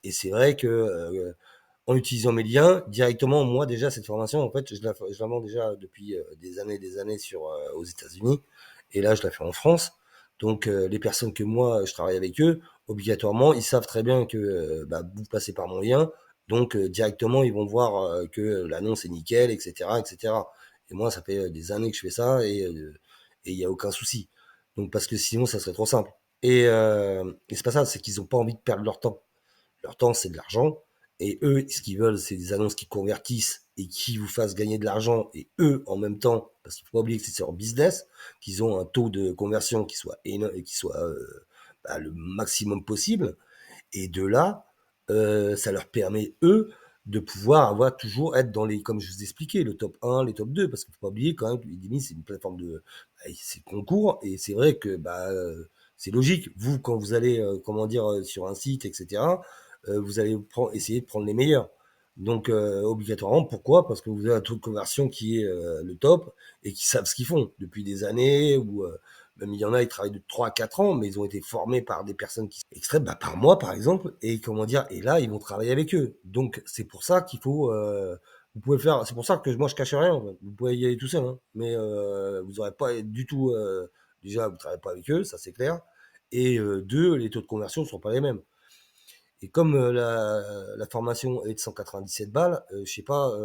Et c'est vrai que en utilisant mes liens directement, moi déjà cette formation, en fait, je la vends déjà depuis des années aux États-Unis. Et là, je la fais en France. Donc les personnes que moi, je travaille avec eux, obligatoirement, ils savent très bien que vous passez par mon lien, donc directement, ils vont voir que l'annonce est nickel, etc., etc. Et moi, ça fait des années que je fais ça et il n'y a aucun souci. Donc, parce que sinon, ça serait trop simple. Et c'est pas ça, c'est qu'ils n'ont pas envie de perdre leur temps. Leur temps, c'est de l'argent. Et eux, ce qu'ils veulent, c'est des annonces qui convertissent et qui vous fassent gagner de l'argent. Et eux, en même temps, parce qu'il ne faut pas oublier que c'est leur business, qu'ils ont un taux de conversion qui soit énorme, qui soit le maximum possible. Et de là, ça leur permet, eux, de pouvoir avoir toujours être dans les, comme je vous expliquais, le top 1, les top 2, parce qu'il ne faut pas oublier quand même que Udemy, c'est une plateforme de, c'est concours, et c'est vrai que, c'est logique. Vous, quand vous allez, comment dire, sur un site, etc., vous allez essayer de prendre les meilleurs. Donc, obligatoirement, pourquoi? Parce que vous avez un taux de conversion qui est le top et qui savent ce qu'ils font depuis des années, ou même il y en a, ils travaillent de 3 à 4 ans, mais ils ont été formés par des personnes qui sont extraites, par moi par exemple, et comment dire, et là, ils vont travailler avec eux. Donc, c'est pour ça qu'il faut, vous pouvez faire, c'est pour ça que moi je cache rien, en fait. Vous pouvez y aller tout seul, hein, mais vous n'aurez pas du tout, déjà, vous ne travaillez pas avec eux, ça c'est clair, et deux, les taux de conversion ne sont pas les mêmes. Et comme la formation est de 197 balles, je sais pas,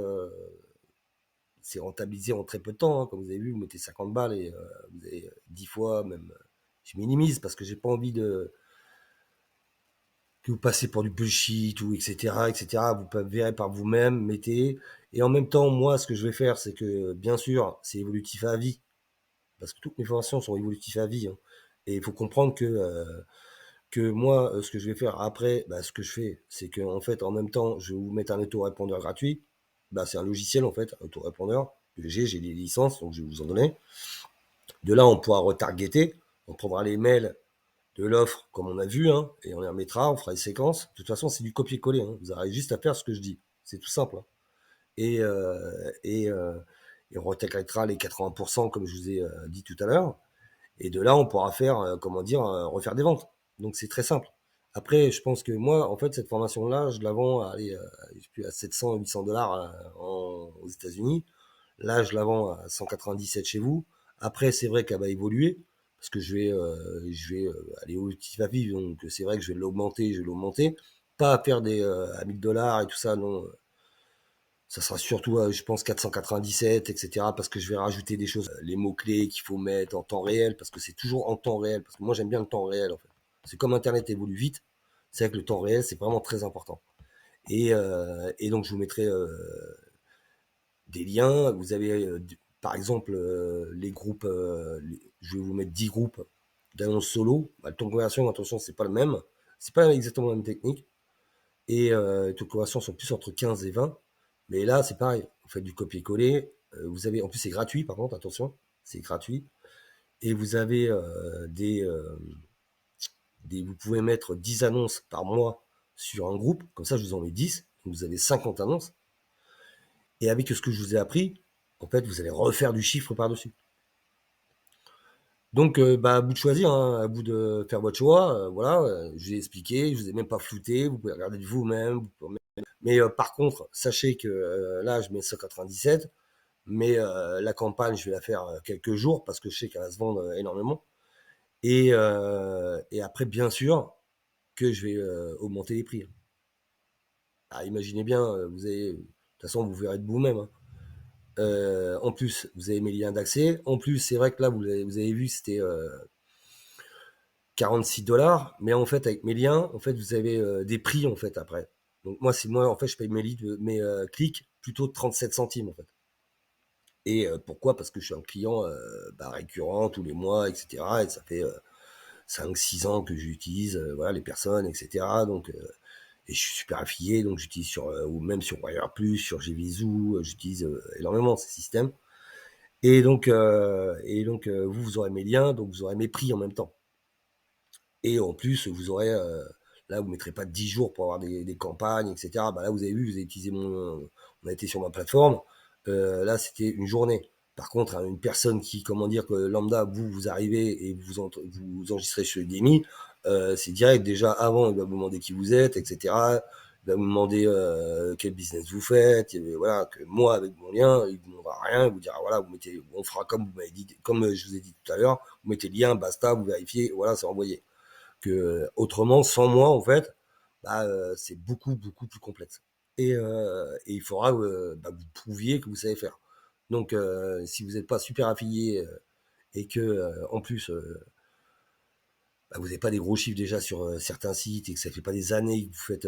c'est rentabilisé en très peu de temps, hein. Comme vous avez vu, vous mettez 50 balles et vous avez 10 fois, même. Je minimise parce que j'ai pas envie de que vous passez pour du bullshit ou etc. etc. Vous verrez par vous-même, mettez. Et en même temps, moi, ce que je vais faire, c'est que bien sûr, c'est évolutif à vie parce que toutes mes formations sont évolutives à vie, hein. Et il faut comprendre que moi, ce que je vais faire après, ce que je fais, c'est que en fait, en même temps, je vais vous mettre un autorépondeur gratuit. C'est un logiciel en fait, un autorépondeur. J'ai des licences, donc je vais vous en donner. De là, on pourra retargeter. On prendra les mails de l'offre, comme on a vu, hein, et on les remettra, on fera les séquences. De toute façon, c'est du copier-coller, hein. Vous aurez juste à faire ce que je dis. C'est tout simple, hein. Et, euh, et, euh, et on retargetera les 80%, comme je vous ai dit tout à l'heure. Et de là, on pourra faire, comment dire, refaire des ventes. Donc, c'est très simple. Après, je pense que moi, en fait, cette formation-là, je la vends à 700 et 800 dollars aux États-Unis. Là, je la vends à 197 chez vous. Après, c'est vrai qu'elle va évoluer parce que je vais aller au petit à vivre. Donc, c'est vrai que je vais l'augmenter. Pas à faire des à 1000 dollars et tout ça, non. Ça sera surtout, je pense, 497, etc. Parce que je vais rajouter des choses, les mots-clés qu'il faut mettre en temps réel, parce que c'est toujours en temps réel. Parce que moi, j'aime bien le temps réel, en fait. C'est comme Internet évolue vite. C'est vrai que le temps réel, c'est vraiment très important. Et donc, je vous mettrai des liens. Vous avez, par exemple, les groupes. Je vais vous mettre 10 groupes d'annonces solo. Le temps de conversion, attention, c'est pas le même. C'est pas exactement la même technique. Et les taux de conversion sont plus entre 15 et 20. Mais là, c'est pareil. Vous faites du copier-coller. Vous avez, en plus, c'est gratuit, par contre, attention, c'est gratuit. Et vous avez vous pouvez mettre 10 annonces par mois sur un groupe. Comme ça, je vous en mets 10. Donc, vous avez 50 annonces. Et avec ce que je vous ai appris, en fait, vous allez refaire du chiffre par-dessus. Donc, à bout de choisir, hein, à bout de faire votre choix, voilà, je vous ai expliqué, je vous ai même pas flouté, vous pouvez regarder de vous-même. Mais par contre, sachez que là, je mets 197, mais la campagne, je vais la faire quelques jours parce que je sais qu'elle va se vendre énormément. Et après, bien sûr, que je vais augmenter les prix. Imaginez bien, de toute façon, vous verrez de vous-même, hein. En plus, vous avez mes liens d'accès. En plus, c'est vrai que là, vous avez vu, c'était 46 dollars. Mais en fait, avec mes liens, en fait, vous avez des prix, en fait, après. Donc, moi, en fait, je paye mes clics plutôt de 37 centimes, en fait. Et pourquoi? Parce que je suis un client récurrent tous les mois, etc. Et ça fait 5-6 ans que j'utilise voilà, les personnes, etc. Donc, et je suis super affilié, donc j'utilise ou même sur Wire Plus, sur Gvisou, j'utilise énormément ces systèmes. Et donc, vous aurez mes liens, donc vous aurez mes prix en même temps. Et en plus, vous aurez, là, vous ne mettrez pas 10 jours pour avoir des campagnes, etc. Là, vous avez vu, vous avez utilisé on a été sur ma plateforme. Là, c'était une journée. Par contre, hein, une personne qui, comment dire, que lambda, vous arrivez et vous enregistrez sur Udemy, c'est direct. Déjà, avant, il va vous demander qui vous êtes, etc. Il va vous demander quel business vous faites. Et voilà, que moi, avec mon lien, il ne vous demandera rien. Il vous dira, voilà, on fera comme vous m'avez dit, comme je vous ai dit tout à l'heure, vous mettez le lien, basta, vous vérifiez, voilà, c'est envoyé. que autrement, sans moi, en fait, c'est beaucoup, beaucoup plus complexe. Et il faudra que vous prouviez que vous savez faire. Donc, si vous n'êtes pas super affilié et que, en plus, vous n'avez pas des gros chiffres déjà sur certains sites et que ça fait pas des années que vous faites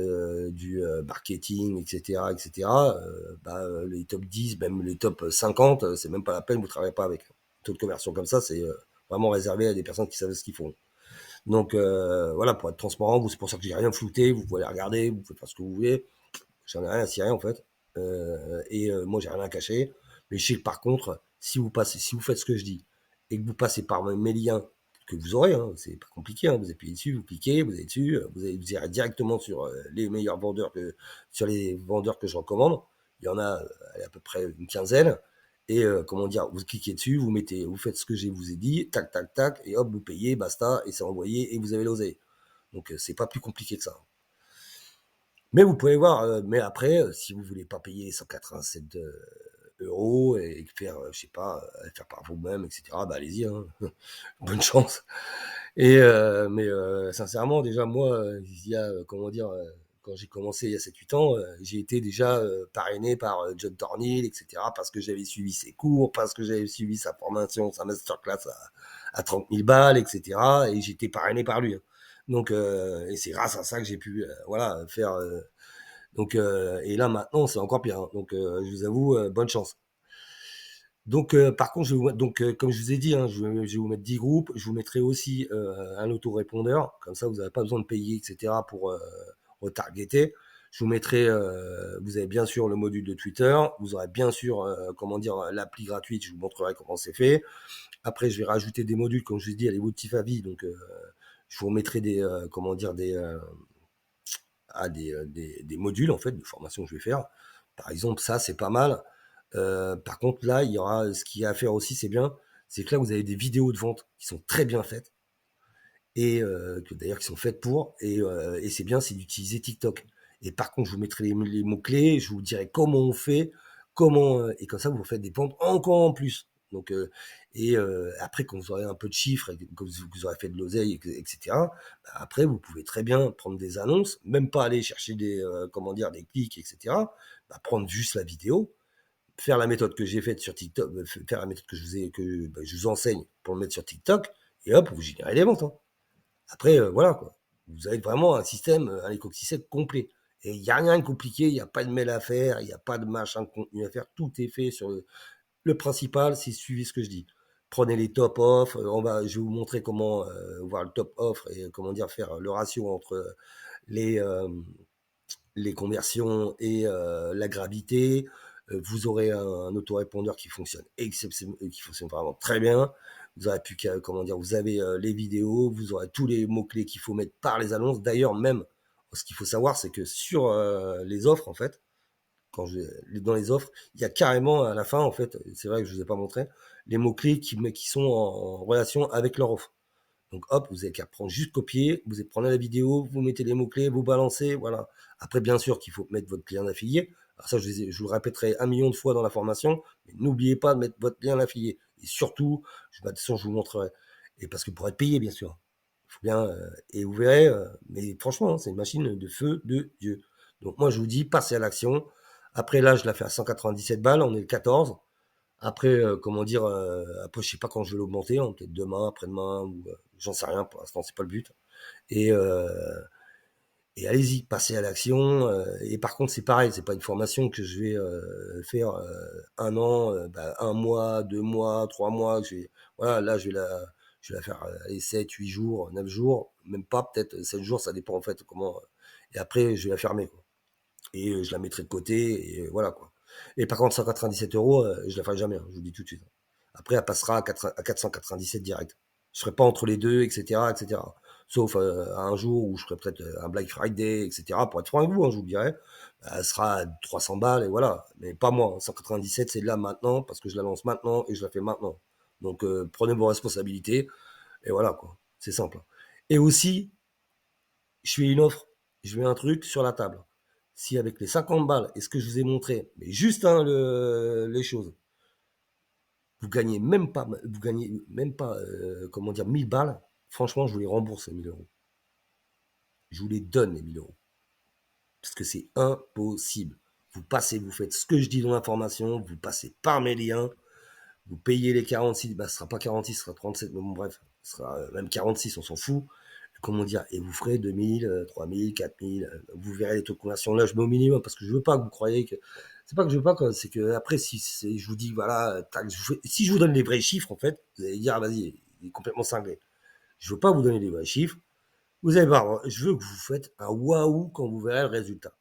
du marketing, etc., etc., les top 10, même les top 50, c'est même pas la peine, vous ne travaillez pas avec. Taux de conversion comme ça, c'est vraiment réservé à des personnes qui savent ce qu'ils font. Donc voilà, pour être transparent, c'est pour ça que j'ai rien flouté, vous pouvez aller regarder, vous pouvez faire ce que vous voulez, j'en ai rien à cirer en fait. Moi j'ai rien à cacher. Mais je sais que par contre, si vous faites ce que je dis et que vous passez par mes liens que vous aurez, hein, c'est pas compliqué, hein, vous appuyez dessus, vous cliquez, vous allez dessus, vous irez directement sur les meilleurs vendeurs sur les vendeurs que je recommande. Il y en a à peu près une quinzaine. Et comment dire, vous cliquez dessus, vous faites ce que je vous ai dit, tac, tac, tac, et hop, vous payez, basta, et c'est envoyé, et vous avez l'oseille. Donc c'est pas plus compliqué que ça. Mais vous pouvez voir, mais après, si vous voulez pas payer 187 euros et faire, je sais pas, faire par vous-même, etc., allez-y, hein. Bonne chance. Mais sincèrement, déjà, moi, il y a, comment dire, quand j'ai commencé il y a 7-8 ans, j'ai été déjà parrainé par John Tornil, etc., parce que j'avais suivi ses cours, parce que j'avais suivi sa formation, sa masterclass à 30 000 balles, etc., et j'étais parrainé par lui, hein. Donc, et c'est grâce à ça que j'ai pu, voilà, faire. Donc, et là maintenant, c'est encore pire, hein. Donc, je vous avoue, bonne chance. Donc, par contre, comme je vous ai dit, hein, je vais vous mettre 10 groupes. Je vous mettrai aussi un autorépondeur. Comme ça, vous n'avez pas besoin de payer, etc. pour retargeter. Je vous mettrai, vous avez bien sûr le module de Twitter. Vous aurez bien sûr, comment dire, l'appli gratuite. Je vous montrerai comment c'est fait. Après, je vais rajouter des modules, comme je vous ai dit, à l'évolutif à vie. Donc, je vous remettrai comment dire, des modules en fait de formation que je vais faire. Par exemple, ça c'est pas mal. Par contre, là, il y aura ce qu'il y a à faire aussi, c'est bien, c'est que là vous avez des vidéos de vente qui sont très bien faites et que d'ailleurs qui sont faites et c'est bien, c'est d'utiliser TikTok. Et par contre, je vous mettrai les mots clés, je vous dirai comment on fait, et comme ça vous faites des ventes encore en plus. Donc après, quand vous aurez un peu de chiffres, et que vous aurez fait de l'oseille, etc. Après, vous pouvez très bien prendre des annonces, même pas aller chercher comment dire, des clics, etc. Prendre juste la vidéo, faire la méthode que j'ai faite sur TikTok, faire la méthode que je vous enseigne pour le mettre sur TikTok, et hop, vous générez des ventes, hein. Après, voilà, quoi. Vous avez vraiment un système, un écosystème complet. Et il n'y a rien de compliqué, il n'y a pas de mail à faire, il n'y a pas de machin de contenu à faire, tout est fait sur le principal, c'est suivre ce que je dis. Prenez les top offres, je vais vous montrer comment voir le top offre et comment dire faire le ratio entre les, euh, les conversions et la gravité. Vous aurez un autorépondeur qui fonctionne qui fonctionne vraiment très bien. Vous aurez plus qu'à, comment dire, vous avez les vidéos, vous aurez tous les mots-clés qu'il faut mettre par les annonces. D'ailleurs, même, ce qu'il faut savoir, c'est que sur les offres, en fait, dans les offres, il y a carrément à la fin, en fait, c'est vrai que je ne vous ai pas montré, les mots-clés qui sont en relation avec leur offre. Donc hop, vous avez qu'à prendre juste copier, vous prenez la vidéo, vous mettez les mots-clés, vous balancez, voilà. Après, bien sûr qu'il faut mettre votre lien d'affilié. Alors ça, je vous le répéterai 1 million de fois dans la formation, mais n'oubliez pas de mettre votre lien d'affilié. Et surtout, de toute façon, je vous montrerai. Et parce que pour être payé, bien sûr. Il faut bien, et vous verrez, mais franchement, hein, c'est une machine de feu de Dieu. Donc moi, je vous dis, passez à l'action. Après, là, je la fais à 197 balles, on est le 14. Après, comment dire, après, je sais pas quand je vais l'augmenter, hein, peut-être demain, après-demain, ou j'en sais rien. Pour l'instant, c'est pas le but. Et, euh, et allez-y, passez à l'action. Et par contre, c'est pareil, c'est pas une formation que je vais faire 1 an, 1 mois, 2 mois, 3 mois. Voilà, là, je vais la faire 7, 8 jours, 9 jours, même pas, peut-être 7 jours, ça dépend en fait comment. Et après, je vais la fermer, quoi. Et je la mettrai de côté, et voilà, quoi. Et par contre, 197 euros, je la ferai jamais, hein, je vous le dis tout de suite. Après, elle passera à 497 direct. Je serai pas entre les deux, etc., etc. Sauf un jour où je ferai peut-être un Black Friday, etc. Pour être franc avec vous, hein, je vous le dirai. Elle sera à 300 balles, et voilà. Mais pas moi, hein. 197, c'est là maintenant, parce que je la lance maintenant, et je la fais maintenant. Donc, prenez vos responsabilités, et voilà, quoi. C'est simple. Et aussi, je fais une offre, je mets un truc sur la table. Si avec les 50 balles et ce que je vous ai montré, mais juste hein, les choses, vous gagnez même pas, comment dire, 1000 balles, franchement, je vous les rembourse, 1000 euros. je vous les donne, les 1000 euros. Parce que c'est impossible. Vous passez, vous faites ce que je dis dans l'information, vous passez par mes liens, vous payez les 46, bah, ce sera pas 46, ce sera 37, mais bon, bref, ce sera même 46, on s'en fout. Comment dire, et vous ferez 2000, 3000, 4000, vous verrez les taux de conversion. Là, je mets au minimum parce que je veux pas que vous croyez que. C'est pas que je veux pas, quoi, c'est que après, si je vous dis, voilà, si je vous donne les vrais chiffres, en fait, vous allez dire, ah, vas-y, il est complètement cinglé. Je veux pas vous donner les vrais chiffres. Vous allez voir, je veux que vous faites un waouh quand vous verrez le résultat.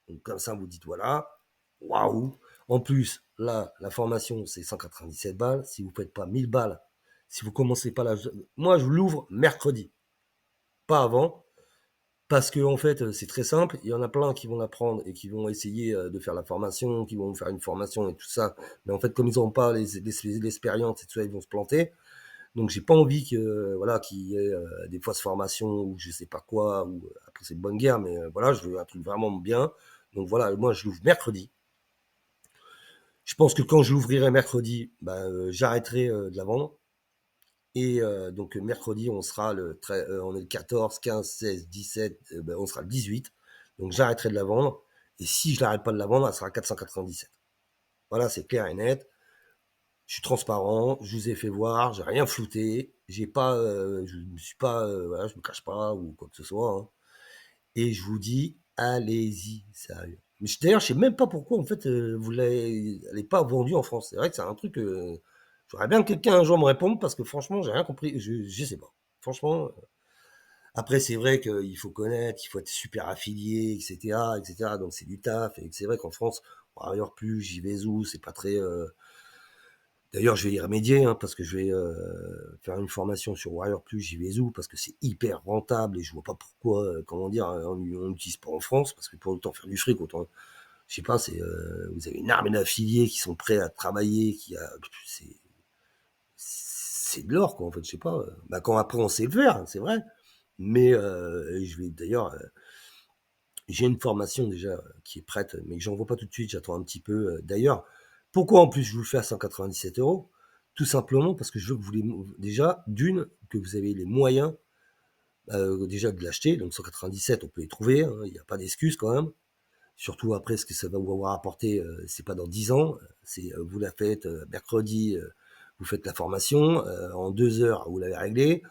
Donc, comme ça, vous dites, voilà, waouh. En plus, là, la formation, c'est 197 balles. Si vous ne faites pas 1000 balles, si vous commencez pas là, moi, je l'ouvre mercredi, pas avant. Parce que en fait, c'est très simple. Il y en a plein qui vont l'apprendre et qui vont essayer de faire la formation, qui vont faire une formation et tout ça. Mais en fait, comme ils n'auront pas l'expérience et tout ça, ils vont se planter. Donc, j'ai pas envie que voilà qu'il y ait des fausses formations ou je sais pas quoi. Ou après, c'est de bonne guerre, mais voilà, je veux un truc vraiment bien. Donc voilà, moi, je l'ouvre mercredi. Je pense que quand je l'ouvrirai mercredi, bah, j'arrêterai de la vendre. Et donc mercredi, on est le 14, 15, 16, 17, ben, on sera le 18. Donc j'arrêterai de la vendre. Et si je n'arrête pas de la vendre, elle sera 497. Voilà, c'est clair et net. Je suis transparent, je vous ai fait voir, j'ai rien flouté, j'ai pas, je ne suis pas, voilà, je me cache pas ou quoi que ce soit, hein. Et je vous dis, allez-y, sérieux. Mais d'ailleurs, je sais même pas pourquoi en fait elle n'est pas vendue en France. C'est vrai que c'est un truc. J'aurais bien que quelqu'un un jour me réponde parce que franchement, j'ai rien compris. Je sais pas. Franchement. Après, c'est vrai qu'il faut connaître, il faut être super affilié, etc., etc. Donc c'est du taf. Et c'est vrai qu'en France, ailleurs plus, j'y vais où, c'est pas très. D'ailleurs, je vais y remédier hein, parce que je vais faire une formation sur Warrior Plus, j'y vais où parce que c'est hyper rentable et je vois pas pourquoi, comment dire, on l'utilise pas en France parce que pour autant faire du fric, autant, je sais pas, vous avez une armée d'affiliés qui sont prêts à travailler, c'est, c'est de l'or quoi en fait, je sais pas. Bah quand après on sait le faire, c'est vrai. Mais je vais d'ailleurs, j'ai une formation déjà qui est prête, mais que j'envoie pas tout de suite, j'attends un petit peu. D'ailleurs, pourquoi en plus je vous le fais à 197 euros? Tout simplement parce que je veux que vous les, déjà, d'une, que vous avez les moyens déjà de l'acheter. Donc 197, on peut les trouver, hein, il n'y a pas d'excuse quand même. Surtout après ce que ça va vous avoir apporté, c'est pas dans 10 ans. C'est vous la faites mercredi, vous faites la formation, en 2 heures vous l'avez réglé.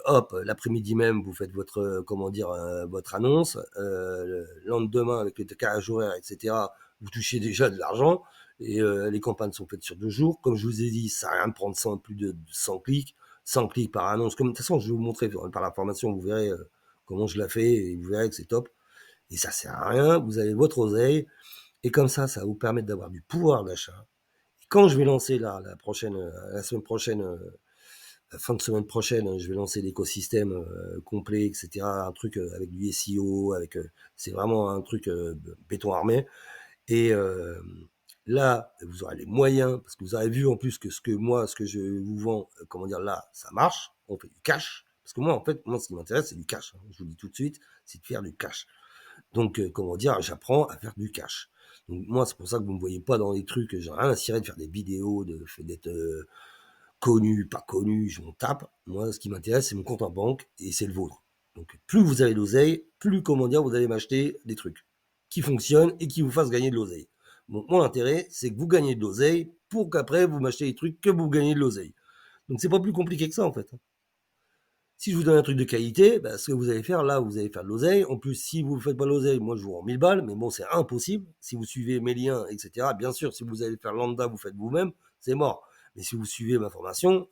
Hop, l'après-midi même, vous faites votre, comment dire, votre annonce. Le lendemain, avec le décalage horaire, etc., vous touchez déjà de l'argent. Et les campagnes sont faites sur 2 jours. Comme je vous ai dit, ça sert à rien de prendre 100, plus de 100 clics. 100 clics par annonce. Comme, de toute façon, je vais vous montrer par la formation, vous verrez comment je la fais et vous verrez que c'est top. Et ça sert à rien. Vous avez votre oseille. Et comme ça va vous permettre d'avoir du pouvoir d'achat. Et quand je vais lancer la semaine prochaine, la fin de semaine prochaine, je vais lancer l'écosystème complet, etc. Un truc avec du SEO, c'est vraiment un truc béton armé. Et là, vous aurez les moyens, parce que vous avez vu en plus que ce que je vous vends, comment dire, là, ça marche. On fait du cash. Parce que moi, en fait, ce qui m'intéresse, c'est du cash, hein. Je vous le dis tout de suite, c'est de faire du cash. Donc, comment dire, j'apprends à faire du cash. Donc, moi, c'est pour ça que vous ne me voyez pas dans les trucs, j'ai rien à cirer de faire des vidéos, d'être connu, pas connu, je m'en tape. Moi, ce qui m'intéresse, c'est mon compte en banque et c'est le vôtre. Donc, plus vous avez l'oseille, plus, comment dire, vous allez m'acheter des trucs qui fonctionnent et qui vous fassent gagner de l'oseille. Donc, mon intérêt, c'est que vous gagnez de l'oseille pour qu'après, vous m'achetez des trucs que vous gagnez de l'oseille. Donc, c'est pas plus compliqué que ça, en fait. Si je vous donne un truc de qualité, bah, ce que vous allez faire, là, vous allez faire de l'oseille. En plus, si vous ne faites pas l'oseille, moi, je vous rends 1000 balles, mais bon, c'est impossible. Si vous suivez mes liens, etc., bien sûr, si vous allez faire lambda, vous faites vous-même, c'est mort. Mais si vous suivez ma formation,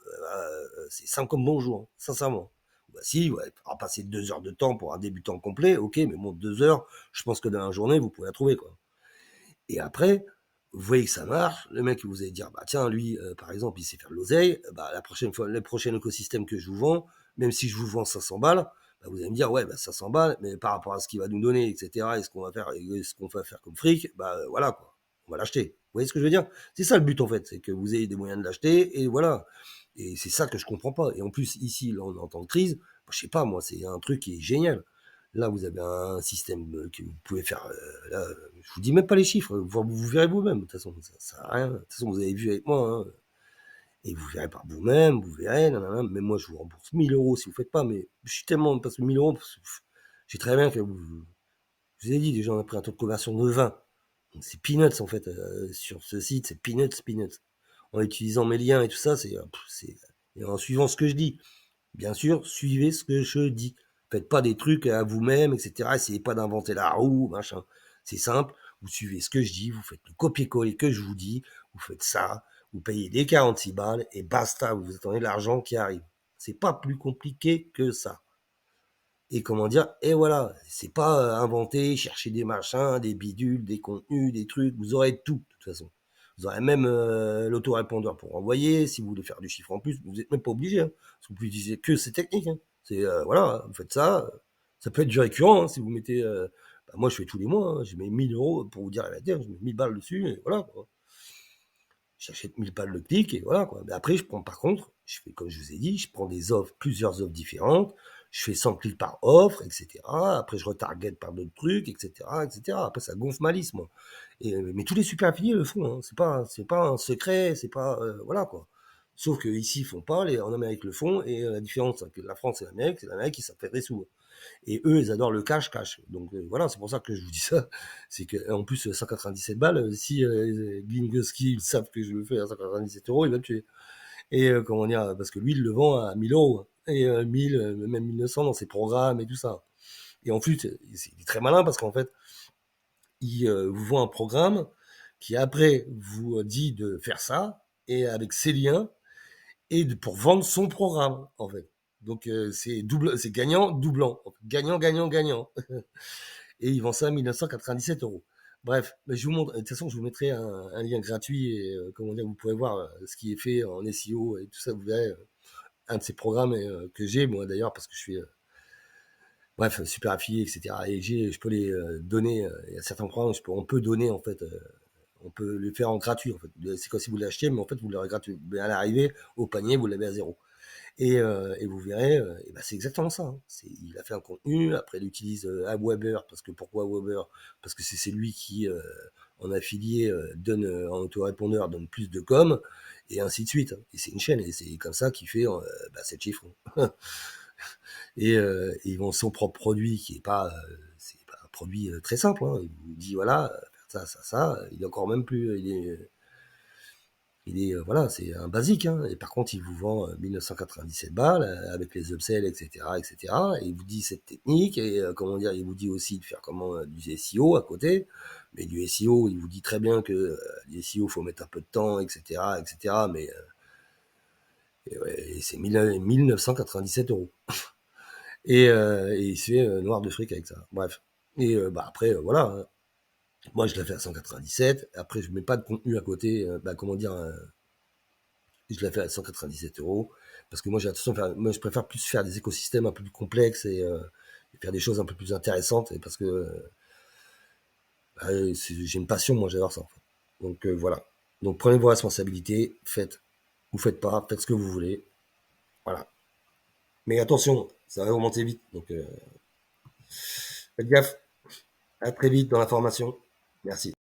c'est simple comme bonjour, hein, sincèrement. Bah, si, ouais, on va passer 2 heures de temps pour un débutant complet, ok, mais bon, 2 heures, je pense que dans la journée, vous pouvez la trouver, quoi. Et après, vous voyez que ça marche, le mec, vous allez dire, bah tiens, lui, par exemple, il sait faire de l'oseille, bah, la prochaine fois, le prochain écosystème que je vous vends, même si je vous vends 500 balles, bah, vous allez me dire, ouais, bah, 500 balles, mais par rapport à ce qu'il va nous donner, etc., et ce qu'on va faire, et ce qu'on va faire comme fric, bah voilà, quoi. On va l'acheter. Vous voyez ce que je veux dire? C'est ça le but, en fait, c'est que vous ayez des moyens de l'acheter, et voilà. Et c'est ça que je comprends pas. Et en plus, ici, là, on est en temps de crise, bah, je sais pas, moi, c'est un truc qui est génial. Là, vous avez un système que vous pouvez faire. Là, je vous dis même pas les chiffres, vous verrez vous-même. De toute façon, ça sert à rien. De toute façon, vous avez vu avec moi, hein, et vous verrez par vous-même, vous verrez. Nanana. Même moi, je vous rembourse 1000 euros si vous faites pas. Mais je suis tellement parce que 1000 euros, Je sais très bien que je vous ai dit, déjà, on a pris un taux de conversion de 20. Donc, c'est peanuts, en fait, sur ce site, c'est peanuts. En utilisant mes liens et tout ça, et en suivant ce que je dis. Bien sûr, suivez ce que je dis. Faites pas des trucs à vous-même, etc. Essayez pas d'inventer la roue, machin. C'est simple. Vous suivez ce que je dis, vous faites le copier-coller que je vous dis, vous faites ça, vous payez des 46 balles et basta, vous attendez l'argent qui arrive. C'est pas plus compliqué que ça. Et comment dire, et voilà, c'est pas inventer, chercher des machins, des bidules, des contenus, des trucs, vous aurez tout, de toute façon. Vous aurez même l'autorépondeur pour envoyer, si vous voulez faire du chiffre en plus, vous n'êtes même pas obligé, hein, parce que vous pouvez utiliser que ces techniques. Hein. C'est, voilà, vous faites ça, ça peut être du récurrent, hein, si vous mettez, bah, moi je fais tous les mois, hein, je mets 1000 euros, pour vous dire la vérité, je mets 1000 balles dessus, et voilà, quoi. J'achète 1000 balles le clic et voilà quoi. Mais après, je prends par contre, je fais comme je vous ai dit, je prends des offres, plusieurs offres différentes, je fais 100 clics par offre, etc. Après, je retarget par d'autres trucs, etc., etc. Après, ça gonfle ma liste, moi. Mais tous les super affiliés le font. Hein. C'est pas un secret, c'est pas voilà quoi. Sauf que ici, ils font pas, en Amérique le font, et la différence avec la France et l'Amérique, c'est l'Amérique qui s'en fait des sous. Et eux, ils adorent le cash. Donc voilà, c'est pour ça que je vous dis ça. C'est qu'en plus, 197 balles, si Glingoski, ils savent que je le fais à 197 euros, il va me tuer. Et comment dire, parce que lui, il le vend à 1000 euros. Et 1000, même 1900 dans ses programmes et tout ça. Et en plus, il est très malin parce qu'en fait, il vous vend un programme qui après vous dit de faire ça, et avec ses liens, pour vendre son programme, en fait. Donc c'est gagnant, doublant. Gagnant, gagnant, gagnant. Et il vend ça à 1997 euros. Bref, mais je vous montre, de toute façon, je vous mettrai un lien gratuit et comment dire, vous pourrez voir ce qui est fait en SEO et tout ça. Vous verrez un de ces programmes que j'ai, moi d'ailleurs, parce que je suis, bref, super affilié, etc. Et je peux les donner, il y a certains programmes, on peut donner en fait, on peut les faire en gratuit en fait. C'est comme si vous l'achetiez, mais en fait, vous l'aurez gratuit. Mais à l'arrivée, au panier, vous l'avez à zéro. Et vous verrez, et ben c'est exactement ça. Hein. Il a fait un contenu, après il utilise AdWeber, parce que pourquoi Weber? Parce que c'est lui qui, en affilié, donne en autorépondeur, donne plus de com, et ainsi de suite. Hein. Et c'est une chaîne, et c'est comme ça qu'il fait 7 chiffres. Et ils vendent son propre produit, qui est pas, c'est pas un produit très simple. Hein. Il vous dit voilà, faire ça. Il est encore même plus, voilà, c'est un basique. Hein. Et par contre, il vous vend 1997 balles avec les upsells, etc., etc. Et il vous dit cette technique et comment dire, il vous dit aussi de faire du SEO à côté. Mais du SEO, il vous dit très bien que du SEO, faut mettre un peu de temps, etc., etc. Mais ouais, et c'est 1997 euros. Et il se fait noir de fric avec ça. Bref. Et après, voilà. Hein. Moi, je l'ai fait à 197. Après, je mets pas de contenu à côté. Comment dire, je l'ai fait à 197 euros. Parce que moi, j'ai l'impression moi, je préfère plus faire des écosystèmes un peu plus complexes et faire des choses un peu plus intéressantes. Et parce que j'ai une passion, moi, j'adore ça. En fait. Donc voilà. Donc prenez vos responsabilités, faites ou faites pas, faites ce que vous voulez. Voilà. Mais attention, ça va remonter vite. Donc faites gaffe. À très vite dans la formation. Merci.